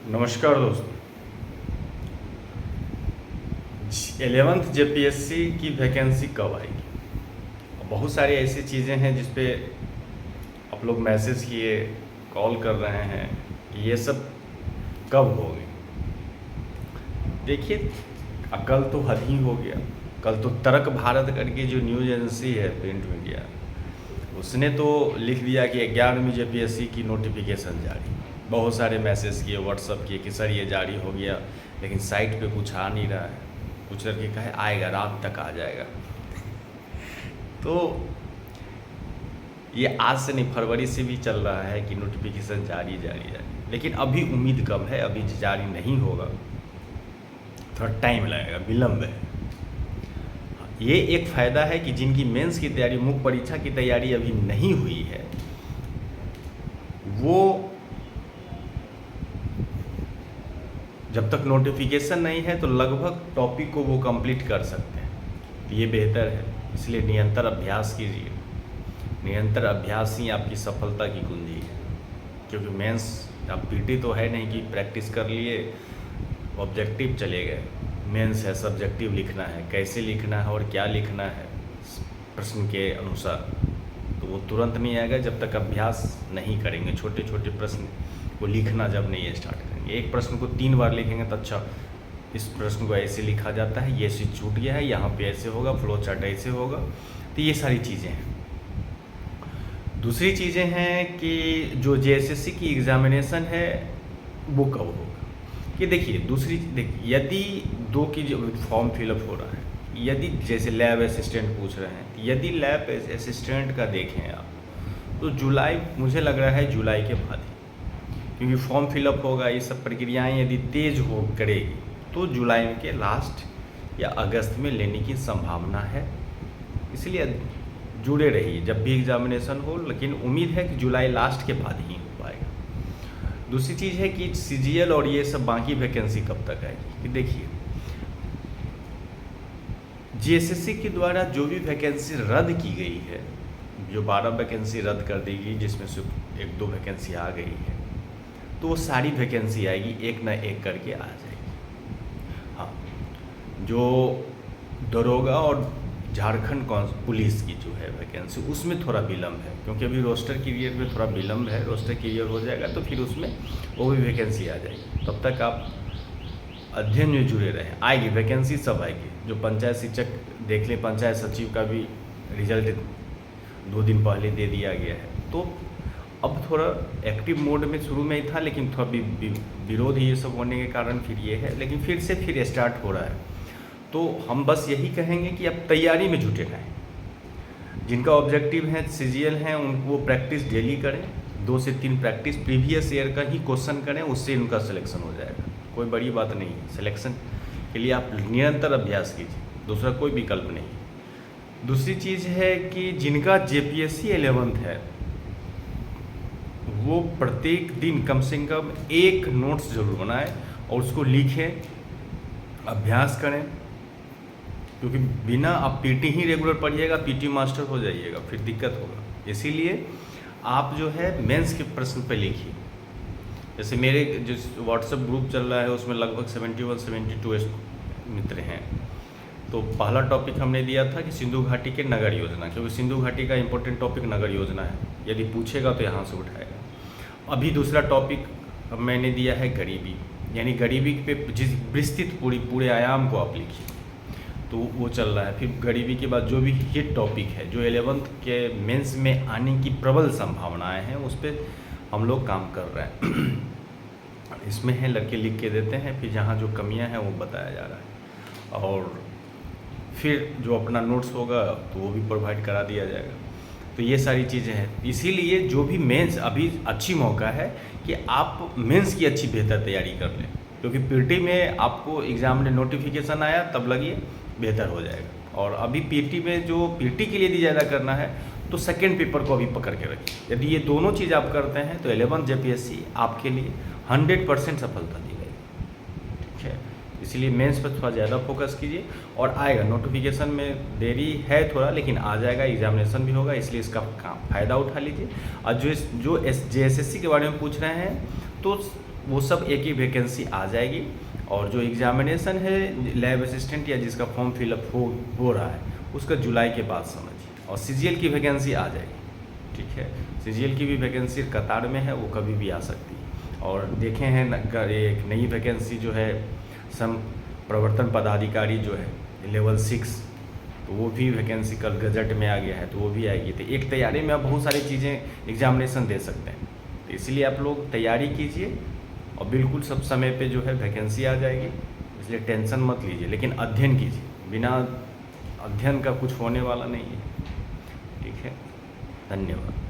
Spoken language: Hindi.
नमस्कार दोस्तों। 11th जेपीएससी की वैकेंसी कब आएगी? बहुत सारी ऐसी चीज़ें हैं जिस पे आप लोग मैसेज किए, कॉल कर रहे हैं कि ये सब कब होगी। देखिए, कल तो हद ही हो गया। कल तो तर्क भारत करके जो न्यूज़ एजेंसी है प्रिंट मीडिया, उसने तो लिख दिया कि 11वीं जेपीएससी की नोटिफिकेशन जारी। बहुत सारे मैसेज किए, व्हाट्सअप किए कि सर ये जारी हो गया, लेकिन साइट पे कुछ आ नहीं रहा है। कुछ करके कहे आएगा, रात तक आ जाएगा। तो ये आज से नहीं, फरवरी से भी चल रहा है कि नोटिफिकेशन जारी जारी जारी, लेकिन अभी उम्मीद कब है, अभी जारी नहीं होगा, थोड़ा टाइम लगेगा, विलम्ब है। ये एक फ़ायदा है कि जिनकी मेंस की तैयारी, मुख्य परीक्षा की तैयारी अभी नहीं हुई है, वो जब तक नोटिफिकेशन नहीं है तो लगभग टॉपिक को वो कंप्लीट कर सकते हैं। तो ये बेहतर है, इसलिए निरंतर अभ्यास कीजिए। निरंतर अभ्यास ही आपकी सफलता की कुंजी है। क्योंकि मेंस आप पीटी तो है नहीं कि प्रैक्टिस कर लिए ऑब्जेक्टिव चले गए। मेंस है, सब्जेक्टिव लिखना है, कैसे लिखना है और क्या लिखना है प्रश्न के अनुसार, तो वो तुरंत नहीं आएगा जब तक अभ्यास नहीं करेंगे। छोटे छोटे प्रश्न को लिखना जब नहीं स्टार्ट करेंगे, एक प्रश्न को 3 बार लिखेंगे तो अच्छा इस प्रश्न को ऐसे लिखा जाता है, ये चीज़ छूट गया है, यहाँ पे ऐसे होगा, फ्लो चार्ट ऐसे होगा। तो ये सारी चीज़ें हैं। दूसरी चीज़ें हैं कि जो जेएसएससी की एग्ज़ामिनेशन है वो कब होगा। कि देखिए, यदि 2 की जो फॉर्म फिलअप हो रहा है, यदि जैसे लैब असिस्टेंट पूछ रहे हैं, यदि लैब असिस्टेंट का देखें आप तो जुलाई, मुझे लग रहा है जुलाई के बाद ही, क्योंकि फॉर्म फिलअप होगा, ये सब प्रक्रियाएं यदि तेज हो करेगी तो जुलाई के लास्ट या अगस्त में लेने की संभावना है। इसलिए जुड़े रहिए जब भी एग्जामिनेशन हो, लेकिन उम्मीद है कि जुलाई लास्ट के बाद ही हो पाएगा। दूसरी चीज़ है कि सीजीएल और ये सब बाकी वैकेंसी कब तक आएगी। कि देखिए, जेएसएससी के द्वारा जो भी वैकेंसी रद्द की गई है, जो 12 वैकेंसी रद्द कर दी गई, जिसमें से 1-2 वैकेंसी आ गई है, तो वो सारी वैकेंसी आएगी, एक ना एक करके आ जाएगी। हाँ, जो दरोगा और झारखंड पुलिस की जो है वैकेंसी, उसमें थोड़ा विलम्ब है, क्योंकि अभी रोस्टर क्लियर में थोड़ा विलम्ब है। रोस्टर क्लियर हो जाएगा तो फिर उसमें वो भी वैकेंसी आ जाएगी। तब तक आप अध्ययन में जुड़े रहें, आएगी वैकेंसी, सब आएगी। जो पंचायत शिक्षक देख ले, पंचायत सचिव का भी रिजल्ट 2 दिन पहले दे दिया गया है। तो अब थोड़ा एक्टिव मोड में शुरू में ही था, लेकिन थोड़ा विरोध ये सब होने के कारण फिर ये है, लेकिन फिर से स्टार्ट हो रहा है। तो हम बस यही कहेंगे कि आप तैयारी में जुटे रहें। जिनका ऑब्जेक्टिव है, सीजीएल हैं, उनको प्रैक्टिस डेली करें। 2 से 3 प्रैक्टिस प्रीवियस ईयर का ही क्वेश्चन करें, उससे उनका सिलेक्शन हो जाएगा। कोई बड़ी बात नहीं है। सिलेक्शन के लिए आप निरंतर अभ्यास कीजिए, दूसरा कोई विकल्प नहीं। दूसरी चीज़ है कि जिनका जेपीएससी 11th है, वो प्रत्येक दिन कम से कम 1 नोट्स जरूर बनाएं और उसको लिखें, अभ्यास करें। क्योंकि बिना आप पीटी ही रेगुलर पढ़िएगा, पीटी मास्टर हो जाइएगा, फिर दिक्कत होगा। इसीलिए आप जो है मेंस के प्रश्न पे लिखिए। जैसे मेरे जो व्हाट्सएप ग्रुप चल रहा है, उसमें लगभग 71-72 मित्र हैं। तो पहला टॉपिक हमने दिया था कि सिंधु घाटी के नगर योजना, क्योंकि सिंधु घाटी का इंपॉर्टेंट टॉपिक नगर योजना है। यदि पूछेगा तो यहाँ से उठाएगा। अभी दूसरा टॉपिक अब मैंने दिया है गरीबी, यानी गरीबी पे जिस विस्तृत पूरे आयाम को आप लिखिए, तो वो चल रहा है। फिर गरीबी के बाद जो भी हिट टॉपिक है, जो 11th के मेंस में आने की प्रबल संभावनाएं हैं, उस पर हम लोग काम कर रहे हैं। इसमें है, लड़के लिख के देते हैं, फिर जहाँ जो कमियां हैं वो बताया जा रहा है, और फिर जो अपना नोट्स होगा तो वो भी प्रोवाइड करा दिया जाएगा। तो ये सारी चीज़ें हैं। इसीलिए जो भी मेंस, अभी अच्छी मौका है कि आप मेंस की अच्छी बेहतर तैयारी कर लें, क्योंकि पीटी में आपको एग्ज़ाम में नोटिफिकेशन आया तब लगिए, बेहतर हो जाएगा। और अभी पीटी में जो पीटी के लिए यदि ज़्यादा करना है तो सेकेंड पेपर को अभी पकड़ के रखिए। यदि ये दोनों चीज़ आप करते हैं तो 11th जेपीएससी आपके लिए 100% सफलता दी जाएगी। ठीक है, इसलिए मेंस पर थोड़ा ज़्यादा फोकस कीजिए, और आएगा। नोटिफिकेशन में देरी है थोड़ा, लेकिन आ जाएगा, एग्जामिनेशन भी होगा, इसलिए इसका फ़ायदा उठा लीजिए। और जो जेएसएससी के बारे में पूछ रहे हैं, तो वो सब एक ही वैकेंसी आ जाएगी। और जो एग्जामिनेशन है लैब असिस्टेंट या जिसका फॉर्म फिलअप हो रहा है उसका जुलाई के बाद समझिए, और सीजीएल की वैकेंसी आ जाएगी। ठीक है, सीजीएल की भी वैकेंसी कतार में है, वो कभी भी आ सकती है। और देखे हैं एक नई वैकेंसी जो है सम प्रवर्तन पदाधिकारी जो है लेवल 6, तो वो भी वैकेंसी कल गजट में आ गया है, तो वो भी आएगी। तो एक तैयारी में आप बहुत सारी चीज़ें एग्जामिनेशन दे सकते हैं, तो इसलिए आप लोग तैयारी कीजिए और बिल्कुल सब समय पे जो है वैकेंसी आ जाएगी, इसलिए टेंशन मत लीजिए, लेकिन अध्ययन कीजिए, बिना अध्ययन का कुछ होने वाला नहीं है। ठीक है, धन्यवाद।